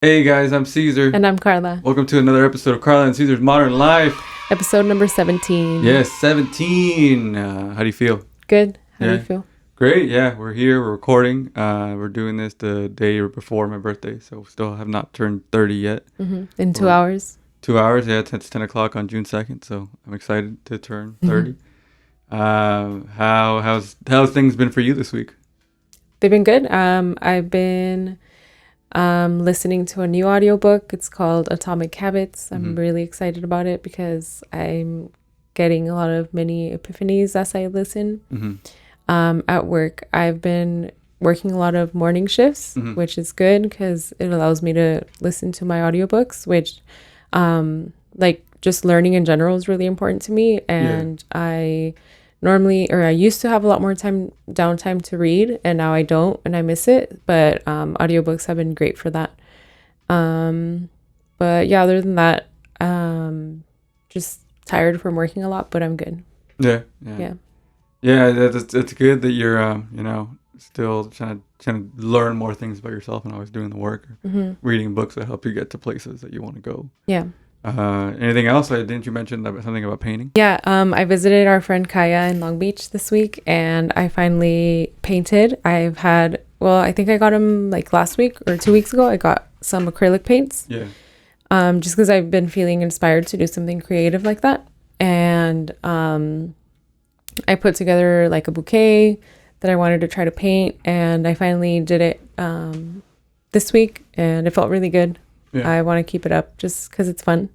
Hey guys, I'm Cesar. And I'm Carla. Welcome to another episode of Carla and Cesar's Modern Life. Episode number 17. Yes, 17. How do you feel? Good. How do Yeah. you feel? Great. Yeah, we're here. We're recording. We're doing this the day before my birthday, so still have not turned 30 yet. In 2 hours. 2 hours. Yeah, it's 10 o'clock on June 2nd, so I'm excited to turn 30. How's things been for you this week? They've been good. I've been listening to a new audiobook. It's called Atomic Habits. I'm really excited about it because I'm getting a lot of mini epiphanies as I listen. At work, I've been working a lot of morning shifts, which is good because it allows me to listen to my audiobooks, which like just learning in general is really important to me. And I used to have a lot more downtime to read, and now I don't, and I miss it. But audiobooks have been great for that. But yeah, other than that, just tired from working a lot, but I'm good. Yeah. It's good that you're still trying to learn more things about yourself and always doing the work, reading books that help you get to places that you want to go. Yeah. Anything else? Didn't you mention something about painting? Yeah. I visited our friend Kaya in Long Beach this week, and I finally painted. I think I got them like last week or 2 weeks ago. I got some acrylic paints. Yeah. Just because I've been feeling inspired to do something creative like that. And I put together like a bouquet that I wanted to try to paint, and I finally did it this week, and it felt really good. Yeah. I want to keep it up just because it's fun.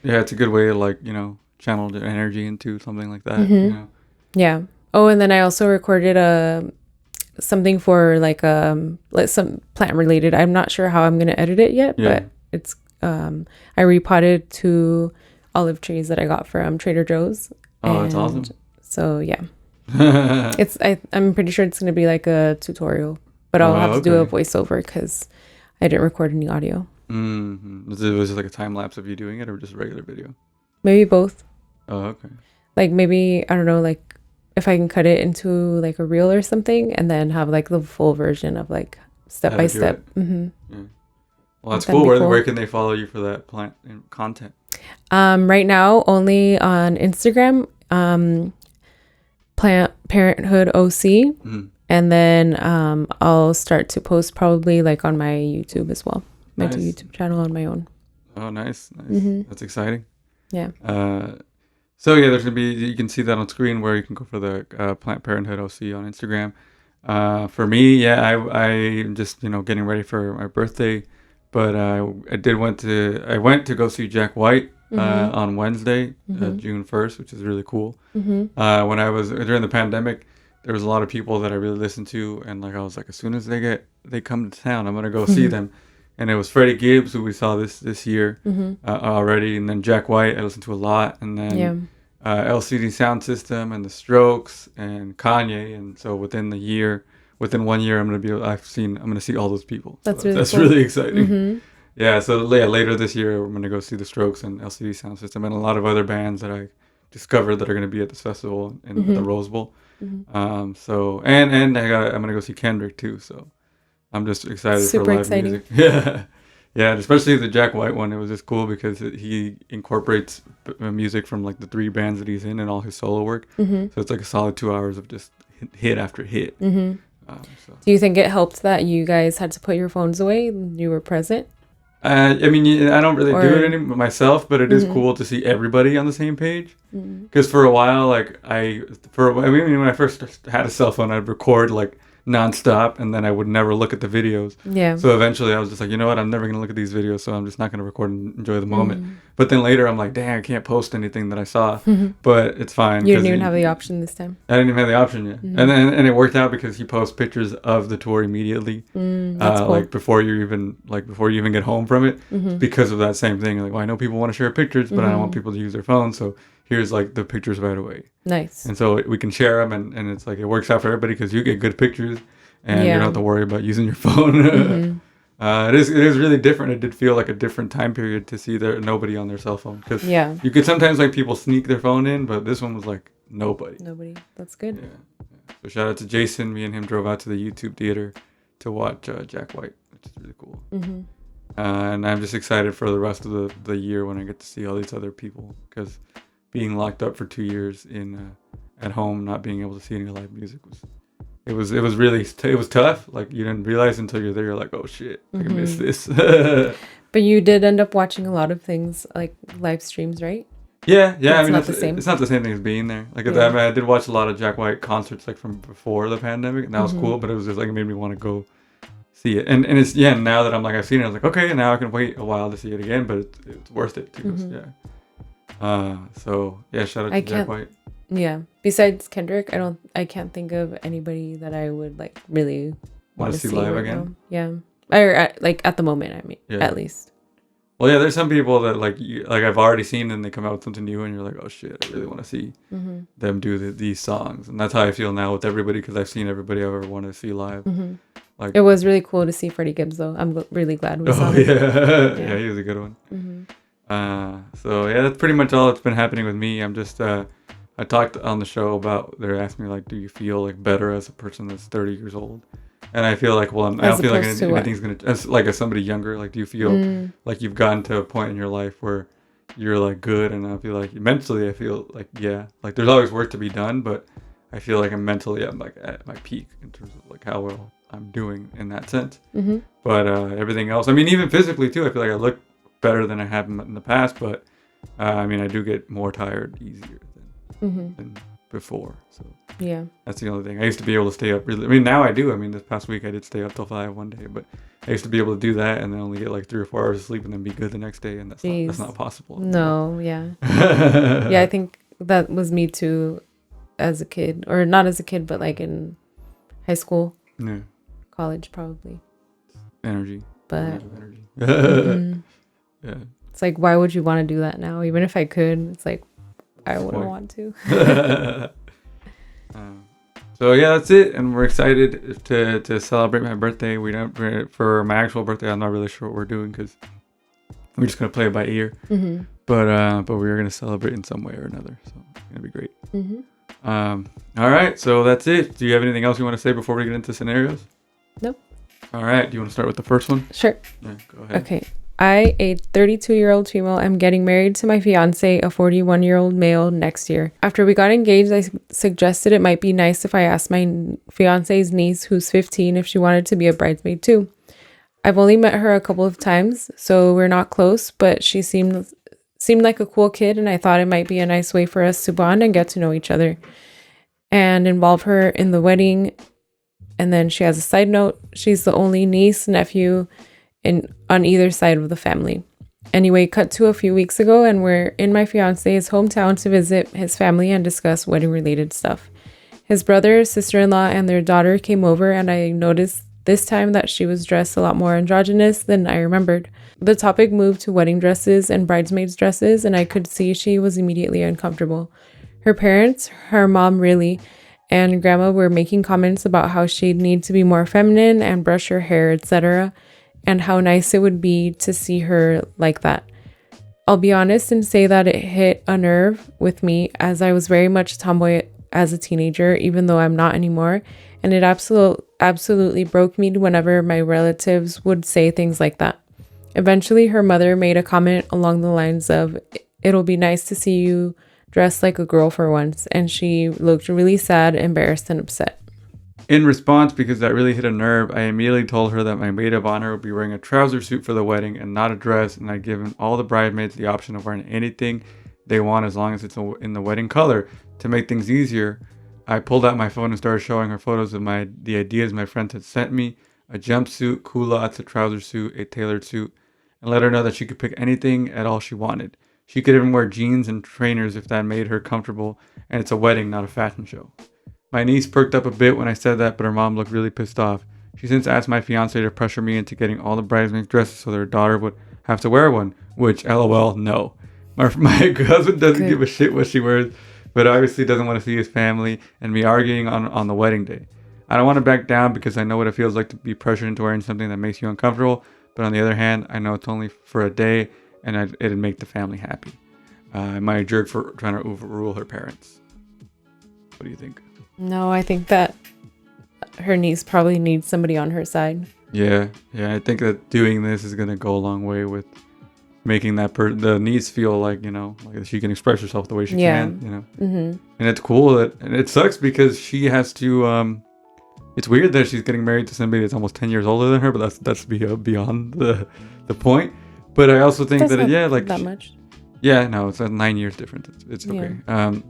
Yeah, it's a good way to channel the energy into something like that. Yeah. Oh, and then I also recorded something for like some plant related. I'm not sure how I'm gonna edit it yet, but it's I repotted 2 olive trees that I got from Trader Joe's. Oh, that's awesome. So yeah, I'm pretty sure it's gonna be like a tutorial, but I'll have to do a voiceover because I didn't record any audio. Was it like a time lapse of you doing it, or just a regular video? Maybe both. Oh, okay. Like maybe, I don't know, like if I can cut it into like a reel or something, and then have like the full version of like step by step. Yeah. Well, that's cool. Where can they follow you for that plant content? Right now, only on Instagram. Plant Parenthood OC, and then I'll start to post probably like on my YouTube as well. My YouTube channel on my own. Oh, nice. That's exciting. Yeah. So yeah, there's gonna be, you can see that on screen where you can go for the Plant Parenthood OC on Instagram. For me, I'm just getting ready for my birthday, but I went to go see Jack White on Wednesday, June 1st, which is really cool. When I was during the pandemic, there was a lot of people that I really listened to, and like I was like, as soon as they come to town, I'm gonna go see them. And it was Freddie Gibbs, who we saw this year already, and then Jack White I listened to a lot, and then LCD Sound System and the Strokes and Kanye, and so within 1 year, I'm gonna see all those people. So that's cool. Really exciting. Yeah, so later this year I'm gonna go see the Strokes and LCD Sound System and a lot of other bands that I discovered that are gonna be at this festival in the Rose Bowl. So and I'm gonna go see Kendrick too. So I'm just excited for live music. Yeah, especially the Jack White one. It was just cool because he incorporates music from like the 3 bands that he's in and all his solo work. So it's like a solid 2 hours of just hit after hit. Do you think it helped that you guys had to put your phones away and you were present? I don't really do it anymore myself, but it is cool to see everybody on the same page. Because for a while, when I first had a cell phone, I'd record like nonstop, and then I would never look at the videos. Yeah. So eventually I was just like, you know what? I'm never going to look at these videos, so I'm just not going to record and enjoy the moment. But then later I'm like, dang, I can't post anything that I saw. But it's fine. You didn't even have the option this time. I didn't even have the option yet. And it worked out because he posts pictures of the tour immediately. That's cool. Like before you even get home from it, because of that same thing. Like, well, I know people want to share pictures, but I don't want people to use their phones, so here's like the pictures right away. Nice. And so we can share them, and it's like it works out for everybody because you get good pictures, and you don't have to worry about using your phone. It is really different. It did feel like a different time period to see nobody on their cell phone, because you could sometimes like people sneak their phone in, but this one was like nobody. That's good. Yeah. So shout out to Jason. Me and him drove out to the YouTube theater to watch Jack White, which is really cool. And I'm just excited for the rest of the year when I get to see all these other people, because being locked up for 2 years in at home, not being able to see any live music was really it was tough. Like, you didn't realize until you're there. You're like, oh shit, I miss this. But you did end up watching a lot of things like live streams, right? Yeah. I It's mean, not the same. it's not the same thing as being there. Like, Yeah. I did watch a lot of Jack White concerts like from before the pandemic, and that was cool. But it was just like, it made me want to go see it. And it's, yeah. Now that I'm like, I've seen it, I was like, okay, now I can wait a while to see it again. But it's worth it too. So, yeah. So yeah, shout out to Jack White. Yeah. Besides Kendrick, I can't think of anybody that I would like really want to see live right again. Now. Yeah. Or like at the moment, I mean, at least. Well, yeah, there's some people that like I've already seen, and they come out with something new, and you're like, oh shit, I really want to see them do these songs. And that's how I feel now with everybody, because I've seen everybody I've ever wanted to see live. Like, it was really cool to see Freddie Gibbs, though. I'm really glad we saw him. Yeah, he was a good one. So yeah, that's pretty much all that's been happening with me. I'm just I talked on the show about, they're asking me like, do you feel like better as a person that's 30 years old? And I feel like, well, I don't feel like anything's gonna, as somebody younger, like, do you feel like you've gotten to a point in your life where you're like good? And I feel like mentally, I feel like, yeah, like there's always work to be done, but I feel like I'm like at my peak in terms of like how well I'm doing in that sense. But everything else, I mean, even physically too, I feel like I look better than I have in the past, but I mean, I do get more tired easier than before. So yeah, that's the only thing. I used to be able to stay up really, I mean, now I do. I mean, this past week I did stay up till 5 one day, but I used to be able to do that and then only get like 3 or 4 hours of sleep and then be good the next day, and that's not possible anymore. No, yeah. Yeah, I think that was me too as a kid, or not as a kid, but like in high school, college probably. Energy. But energy. Yeah. It's like, why would you want to do that now? Even if I could, it's like, I wouldn't want to. So yeah, that's it, and we're excited to celebrate my birthday. We don't, for my actual birthday, I'm not really sure what we're doing, because we're just gonna play it by ear. But we're gonna celebrate in some way or another, so it's gonna be great. All right, so that's it. Do you have anything else you want to say before we get into scenarios? Nope. All right, do you want to start with the first one? Sure. Yeah, go ahead. Okay. I, a 32-year-old female, am getting married to my fiance, a 41-year-old male, next year. After we got engaged, I suggested it might be nice if I asked my fiance's niece, who's 15, if she wanted to be a bridesmaid too. I've only met her a couple of times, so we're not close, but she seemed like a cool kid, and I thought it might be a nice way for us to bond and get to know each other and involve her in the wedding. And then she has a side note. She's the only niece, nephew on either side of the family. Anyway, cut to a few weeks ago, and we're in my fiance's hometown to visit his family and discuss wedding related stuff. His brother, sister-in-law, and their daughter came over, and I noticed this time that she was dressed a lot more androgynous than I remembered. The topic moved to wedding dresses and bridesmaids dresses, and I could see she was immediately uncomfortable. Her parents, her mom really, and grandma were making comments about how she'd need to be more feminine and brush her hair, etc., and how nice it would be to see her like that. I'll be honest and say that it hit a nerve with me, as I was very much a tomboy as a teenager, even though I'm not anymore, and it absolutely broke me whenever my relatives would say things like that. Eventually, her mother made a comment along the lines of, "It'll be nice to see you dressed like a girl for once," and she looked really sad, embarrassed, and upset. In response, because that really hit a nerve, I immediately told her that my maid of honor would be wearing a trouser suit for the wedding and not a dress, and I'd given all the bridesmaids the option of wearing anything they want as long as it's in the wedding color. To make things easier, I pulled out my phone and started showing her photos of the ideas my friends had sent me: a jumpsuit, culottes, a trouser suit, a tailored suit, and let her know that she could pick anything at all she wanted. She could even wear jeans and trainers if that made her comfortable, and it's a wedding, not a fashion show. My niece perked up a bit when I said that, but her mom looked really pissed off. She since asked my fiance to pressure me into getting all the bridesmaids dresses so their daughter would have to wear one, which, LOL, no. My husband doesn't give a shit what she wears, but obviously doesn't want to see his family and me arguing on the wedding day. I don't want to back down because I know what it feels like to be pressured into wearing something that makes you uncomfortable, but on the other hand, I know it's only for a day and it'd make the family happy. Am I a jerk for trying to overrule her parents? What do you think? No, I think that her niece probably needs somebody on her side. Yeah, yeah. I think that doing this is gonna go a long way with making the niece feel like, like she can express herself the way she Yeah. can. Mm-hmm. And it's cool and it sucks because she has to. It's weird that she's getting married to somebody that's almost 10 years older than her, but that's beyond the point. But I also think That's that not yeah, like that much. yeah, no, it's 9 years difference. It's Yeah. okay.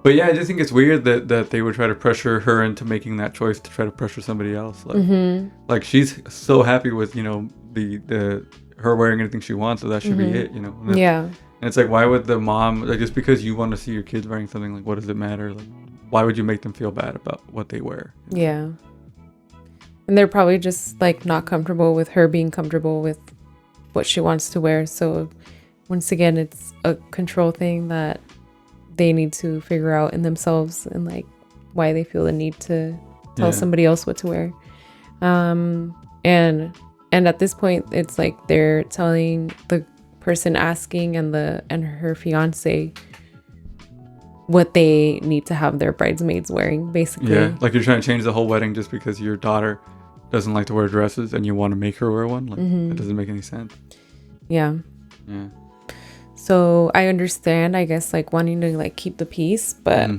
But yeah, I just think it's weird that they would try to pressure her into making that choice to try to pressure somebody else. Mm-hmm. Like she's so happy with the her wearing anything she wants, so that should be it. Yeah. And it's like, why would the mom, like, just because you want to see your kids wearing something, like, what does it matter? Like, why would you make them feel bad about what they wear? Yeah. And they're probably just like not comfortable with her being comfortable with what she wants to wear. So once again, it's a control thing that they need to figure out in themselves, and like why they feel the need to tell somebody else what to wear. And at this point, it's like they're telling the person asking and her fiance what they need to have their bridesmaids wearing, basically. Yeah, like you're trying to change the whole wedding just because your daughter doesn't like to wear dresses and you want to make her wear one. Like that doesn't make any sense. Yeah. Yeah. So I understand, I guess, like wanting to like keep the peace, but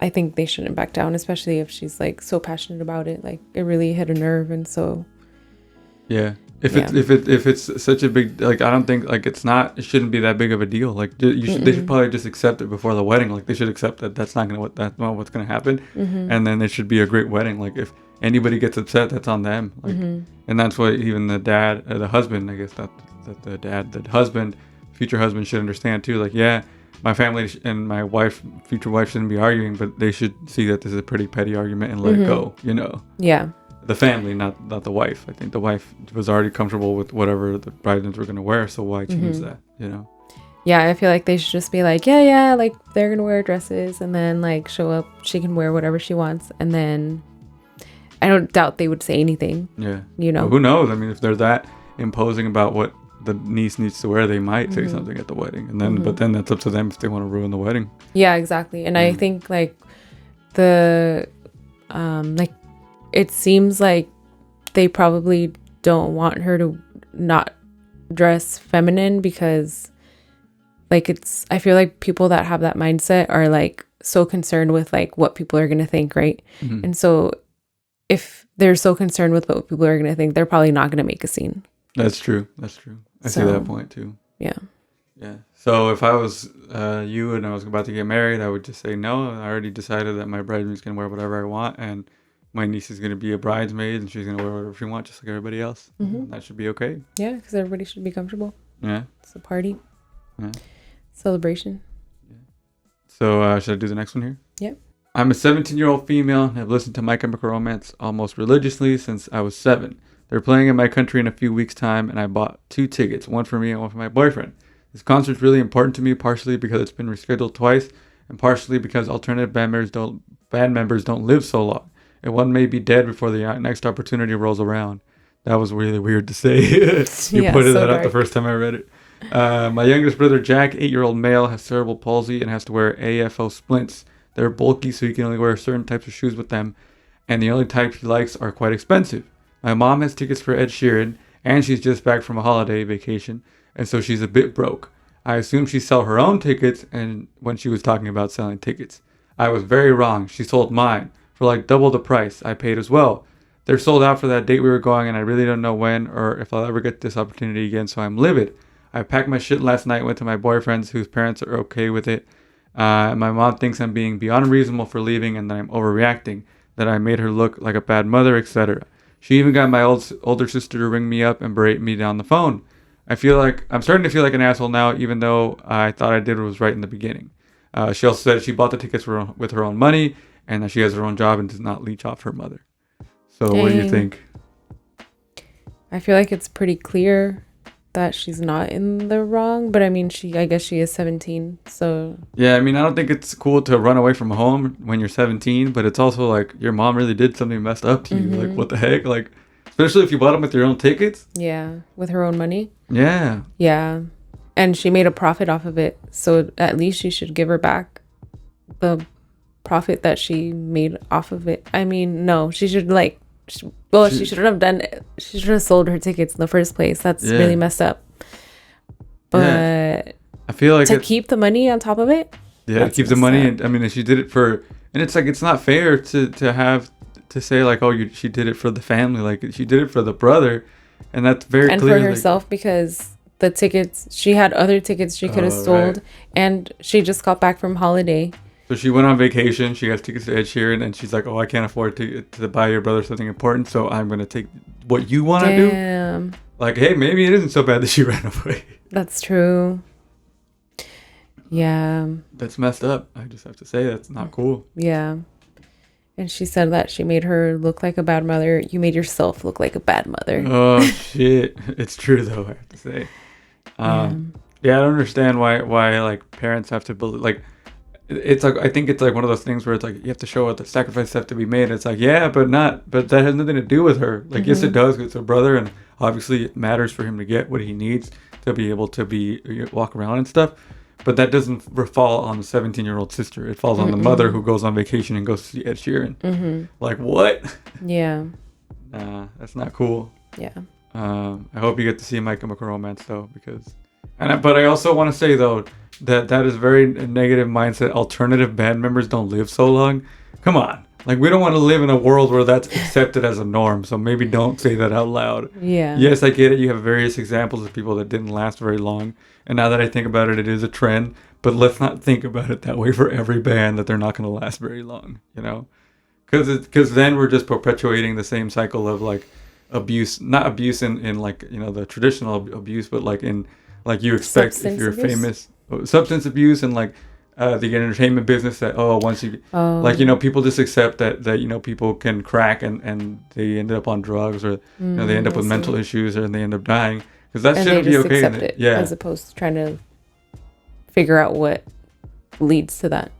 I think they shouldn't back down, especially if she's like so passionate about it. Like it really hit a nerve, and so. Yeah. If it's such a big, like, I don't think, like, it shouldn't be that big of a deal. Like they should probably just accept it before the wedding. Like they should accept that that's not what's gonna happen, and then it should be a great wedding. Like if anybody gets upset, that's on them. Like, and that's what even the husband, I guess that the husband, future husband should understand too. Like, yeah, my family and my future wife shouldn't be arguing, but they should see that this is a pretty petty argument and let it go. Yeah. The family, not the wife. I think the wife was already comfortable with whatever the bridesmaids were going to wear, so why change that, Yeah, I feel like they should just be like, yeah, like they're going to wear dresses, and then like show up, she can wear whatever she wants, and then I don't doubt they would say anything. Yeah. Well, who knows? I mean, if they're that imposing about what the niece needs to wear, they might say something at the wedding, and then but then that's up to them if they want to ruin the wedding. Yeah, exactly. And I think like the like it seems like they probably don't want her to not dress feminine, because like I feel like people that have that mindset are like so concerned with like what people are going to think, right? And so if they're so concerned with what people are going to think, they're probably not going to make a scene. That's true. I see that point too. Yeah. So if I was you and I was about to get married, I would just say no. I already decided that my bridesmaid's going to wear whatever I want, and my niece is going to be a bridesmaid, and she's going to wear whatever she wants, just like everybody else. That should be okay. Yeah, because everybody should be comfortable. Yeah. It's a party. Yeah. Celebration. Yeah. So should I do the next one here? Yep. I'm a 17-year-old female and have listened to My Chemical Romance almost religiously since I was 7. They're playing in my country in a few weeks' time, and I bought 2 tickets, one for me and one for my boyfriend. This concert's really important to me, partially because it's been rescheduled twice, and partially because alternative band members don't live so long, and one may be dead before the next opportunity rolls around. That was really weird to say. You pointed that out the first time I read it. My youngest brother Jack, 8-year-old male, has cerebral palsy and has to wear AFO splints. They're bulky, so he can only wear certain types of shoes with them, and the only types he likes are quite expensive. My mom has tickets for Ed Sheeran, and she's just back from a holiday vacation, and so she's a bit broke. I assumed she sell her own tickets, and when she was talking about selling tickets, I was very wrong. She sold mine for like double the price I paid as well. They're sold out for that date we were going, and I really don't know when or if I'll ever get this opportunity again, so I'm livid. I packed my shit last night, went to my boyfriend's, whose parents are okay with it. My mom thinks I'm being beyond reasonable for leaving and that I'm overreacting, that I made her look like a bad mother, etc. She even got my older sister to ring me up and berate me down the phone. I'm starting to feel like an asshole now, even though I thought I did what was right in the beginning. She also said she bought the tickets with her own money and that she has her own job and does not leech off her mother. So what do you think? I feel like it's pretty clear that she's not in the wrong, but I mean, I guess she is 17, so. Yeah, I mean, I don't think it's cool to run away from home when you're 17, but it's also like your mom really did something messed up to you. Like, what the heck? Like, especially if you bought them with your own tickets. Yeah, with her own money. Yeah. Yeah, and she made a profit off of it, so at least you should give her back the profit that she made off of it. I mean, no, she Well, she shouldn't have done it. She should have sold her tickets in the first place. That's really messed up. But I feel like to keep the money on top of it. Yeah, keep the money. And I mean, she did it for, and it's like, it's not fair to have to say like, oh, she did it for the family. Like, she did it for the brother, and that's very and clear. And for herself, because the tickets, she had other tickets she could have sold, and she just got back from holiday. So she went on vacation. She got tickets to Ed Sheeran, and she's like, oh, I can't afford to buy your brother something important, so I'm gonna take what you want to do. Like, hey, maybe it isn't so bad that she ran away. That's true. Yeah. That's messed up. I just have to say, that's not cool. Yeah. And she said that she made her look like a bad mother. You made yourself look like a bad mother. Oh, shit. It's true, though, I have to say. Yeah, I don't understand why like, parents have to believe, like, it's like, I think it's like one of those things where it's like, you have to show what the sacrifices have to be made. It's like, yeah, but that has nothing to do with her. Like, yes, it does. It's her brother, and obviously it matters for him to get what he needs to be able to walk around and stuff. But that doesn't fall on the 17-year-old sister. It falls on the mother who goes on vacation and goes to see Ed Sheeran. Like, what? Yeah. Nah, that's not cool. Yeah. I hope you get to see My Chemical Romance, though, because... But I also want to say, though, that is very negative mindset. Alternative band members don't live so long. Come on. Like, we don't want to live in a world where that's accepted as a norm, so maybe don't say that out loud. Yeah. Yes, I get it. You have various examples of people that didn't last very long, and now that I think about it, it is a trend, but let's not think about it that way for every band, that they're not going to last very long, you know? Because then we're just perpetuating the same cycle of, like, abuse, not abuse in like, you know, the traditional abuse, but, like, in, like, you expect Substance if you're abuse? famous, substance abuse, and, like, the entertainment business, that once you like, you know, people just accept that you know, people can crack and they end up on drugs, or you know, they end up with mental issues, or they end up dying, because that shouldn't be okay. Accept it, as opposed to trying to figure out what leads to that.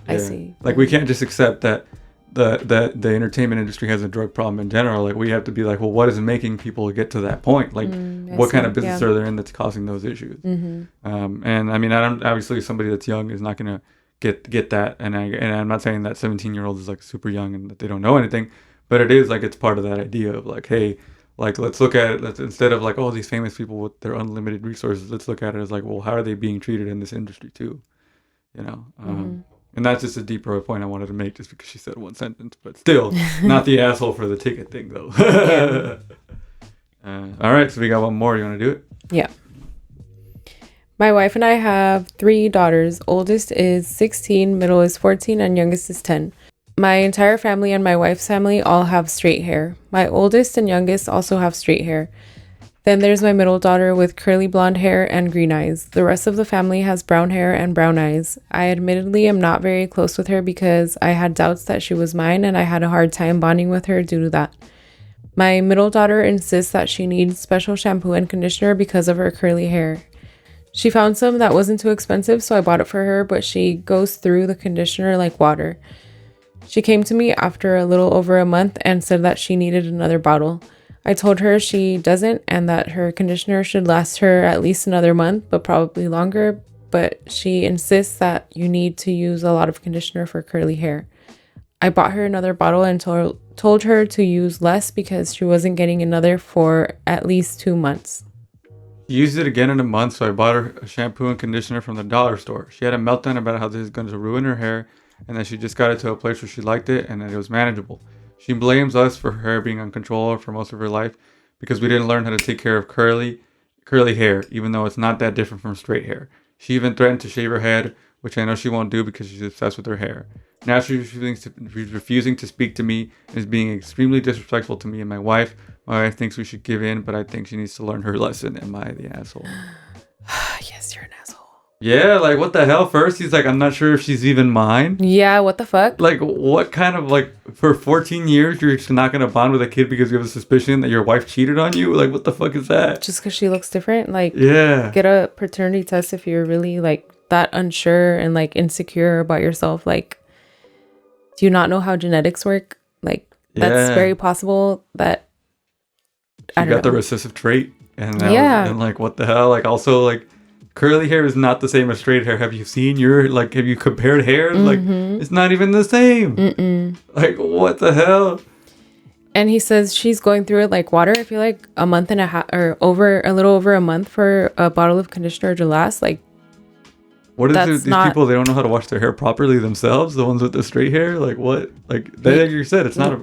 I see. Like, we can't just accept that the entertainment industry has a drug problem in general. Like, we have to be like, well, what is making people get to that point? Like, what kind of business are they in that's causing those issues? And I mean, obviously somebody that's young is not gonna get that, and I'm not saying that 17-year-old is like super young and that they don't know anything, but it is like, it's part of that idea of like, hey, like, let's look at it, instead of like, oh, these famous people with their unlimited resources, let's look at it as like, well, how are they being treated in this industry too, you know? And that's just a deeper point I wanted to make, just because she said one sentence, but still not the asshole for the ticket thing, though. All right, so we got one more. You want to do it? Yeah. My wife and I have 3 daughters. Oldest is 16, middle is 14, and youngest is 10. My entire family and my wife's family all have straight hair. My oldest and youngest also have straight hair. Then there's my middle daughter with curly blonde hair and green eyes. The rest of the family has brown hair and brown eyes. I admittedly am not very close with her because I had doubts that she was mine, and I had a hard time bonding with her due to that. My middle daughter insists that she needs special shampoo and conditioner because of her curly hair. She found some that wasn't too expensive, so I bought it for her, but she goes through the conditioner like water. She came to me after a little over a month and said that she needed another bottle. I told her she doesn't, and that her conditioner should last her at least another month, but probably longer. But she insists that you need to use a lot of conditioner for curly hair. I bought her another bottle and told her to use less because she wasn't getting another for at least 2 months. Used it again in a month, so I bought her a shampoo and conditioner from the dollar store. She had a meltdown about how this is going to ruin her hair, and that she just got it to a place where she liked it and that it was manageable. She blames us for her hair being uncontrollable for most of her life because we didn't learn how to take care of curly hair, even though it's not that different from straight hair. She even threatened to shave her head, which I know she won't do because she's obsessed with her hair. Now she's refusing to speak to me and is being extremely disrespectful to me and my wife. My wife thinks we should give in, but I think she needs to learn her lesson. Am I the asshole? Yes, you're an asshole. Yeah, like, what the hell? First, he's like, I'm not sure if she's even mine. Yeah, what the fuck? Like, what kind of, like, for 14 years, you're just not going to bond with a kid because you have a suspicion that your wife cheated on you? Like, what the fuck is that? Just because she looks different? Like, yeah. Get a paternity test if you're really, like, that unsure and, like, insecure about yourself. Like, do you not know how genetics work? Like, that's very possible that, I don't know. The recessive trait. And and, like, what the hell? Like, also, like, curly hair is not the same as straight hair. Have you seen have you compared hair? Like, it's not even the same. Like, what the hell? And he says she's going through it like water. I feel like a month and a half or a little over a month for a bottle of conditioner to last. Like, What is it? that's These not, people, they don't know how to wash their hair properly themselves. The ones with the straight hair, like what? Like like you said, it's not a.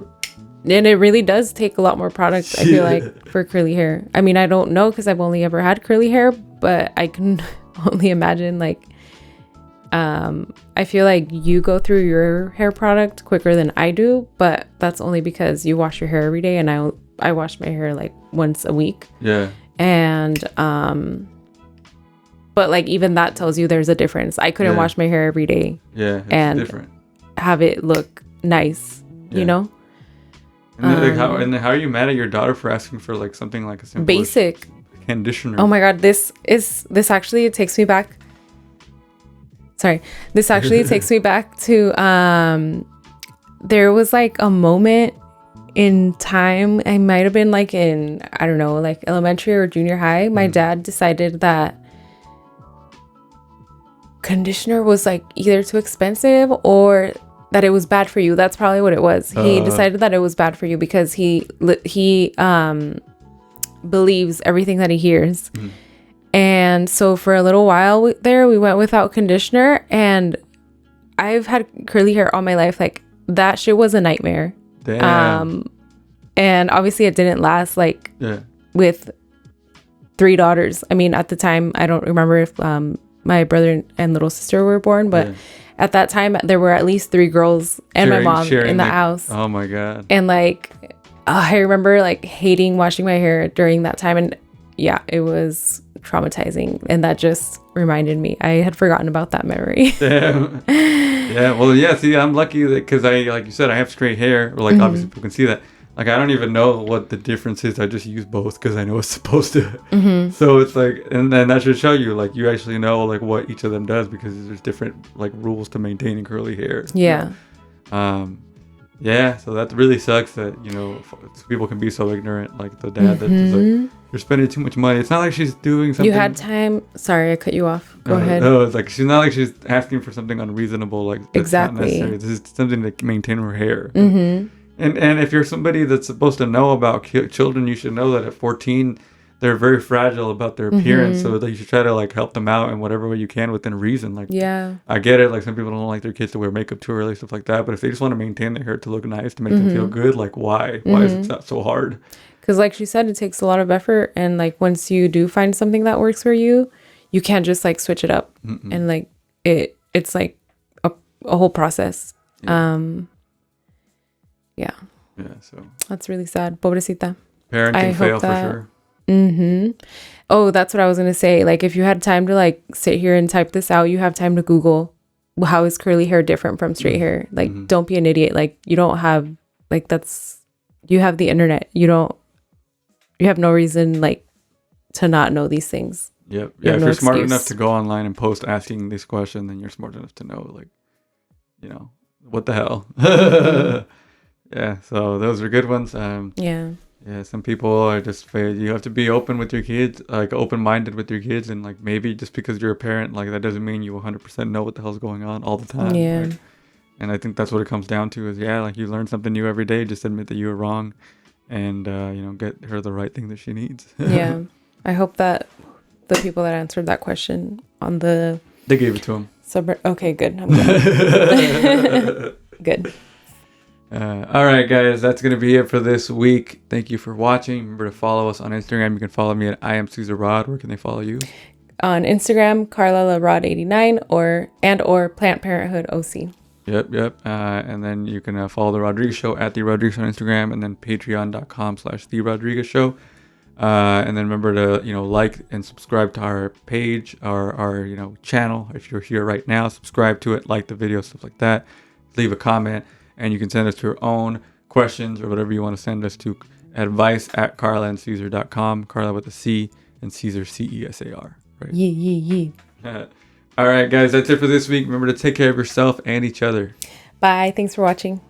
and it really does take a lot more product, I feel like, for curly hair. I mean, I don't know because I've only ever had curly hair, but I can only imagine, like, I feel like you go through your hair product quicker than I do, but that's only because you wash your hair every day, and I wash my hair like once a week. Yeah. And but like even that tells you there's a difference. I couldn't wash my hair every day. Yeah, it's and different. Have it look nice, you know? And then, how are you mad at your daughter for asking for like something like a simple basic conditioner? Oh my god, this actually, it takes me back. Sorry. This actually takes me back to there was like a moment in time. I might have been like in, I don't know, like elementary or junior high. My dad decided that conditioner was like either too expensive or that it was bad for you. That's probably what it was. He decided that it was bad for you because he believes everything that he hears. And so for a little while we went without conditioner, and I've had curly hair all my life. Like, that shit was a nightmare. Damn. And obviously it didn't last, like, with 3 daughters. I mean, at the time, I don't remember if my brother and little sister were born, but at that time there were at least 3 girls and my mom in the house. Oh my god. And like, I remember like hating washing my hair during that time, and yeah, it was traumatizing, and that just reminded me. I had forgotten about that memory. Damn. Yeah, well, yeah, see, I'm lucky that, because I, like you said, I have straight hair, or like obviously people can see that. Like, I don't even know what the difference is. I just use both because I know it's supposed to. So it's like, and then that should show you, like, you actually know like what each of them does, because there's different like rules to maintaining curly hair. Yeah. Yeah, so that really sucks that, you know, people can be so ignorant, like the dad that is like, you're spending too much money. It's not like she's doing something. You had time. Sorry, I cut you off. Go ahead. No, it's like, she's not like she's asking for something unreasonable. Like, that's exactly. not necessary. This is something to maintain her hair. And if you're somebody that's supposed to know about children, you should know that at 14, they're very fragile about their appearance. So that you should try to like help them out in whatever way you can within reason. Like, I get it. Like, some people don't like their kids to wear makeup too early, stuff like that. But if they just want to maintain their hair to look nice, to make them feel good, like, why? Why is it not so hard? Because like she said, it takes a lot of effort. And like, once you do find something that works for you, you can't just like switch it up. And like, it's like a whole process. Yeah. So that's really sad. Pobrecita. Parenting fail for sure. Oh, that's what I was gonna say. Like, if you had time to like sit here and type this out, you have time to Google, how is curly hair different from straight hair? Like, don't be an idiot. Like, you don't have, like, you have the internet. You have no reason like to not know these things. Yep. Yeah. If you're smart enough to go online and post asking this question, then you're smart enough to know, like, you know, what the hell. Yeah. So those are good ones. Yeah, some people are just, you have to be open with your kids, like open-minded with your kids, and like, maybe just because you're a parent, like, that doesn't mean you 100% know what the hell's going on all the time. Yeah. Like, and I think that's what it comes down to is, like, you learn something new every day, just admit that you were wrong, and, you know, get her the right thing that she needs. Yeah. I hope that the people that answered that question on the... They gave it to him. Okay, good. I'm glad. Good. All right, guys, that's going to be it for this week. Thank you for watching. Remember to follow us on Instagram. You can follow me at I am Cesar Rod. Where can they follow you? On Instagram, Carla LaRod89 or Plant Parenthood OC. Yep. And then you can follow The Rodriguez Show at The Rodriguez on Instagram, and then patreon.com/The Rodriguez Show. And then remember to, you know, like and subscribe to our page, our you know, channel. If you're here right now, subscribe to it, like the video, stuff like that. Leave a comment. And you can send us your own questions or whatever you want to send us to advice@carlaandcesar.com. Carla with a C and Cesar, Cesar. Right? Yeah. All right, guys, that's it for this week. Remember to take care of yourself and each other. Bye. Thanks for watching.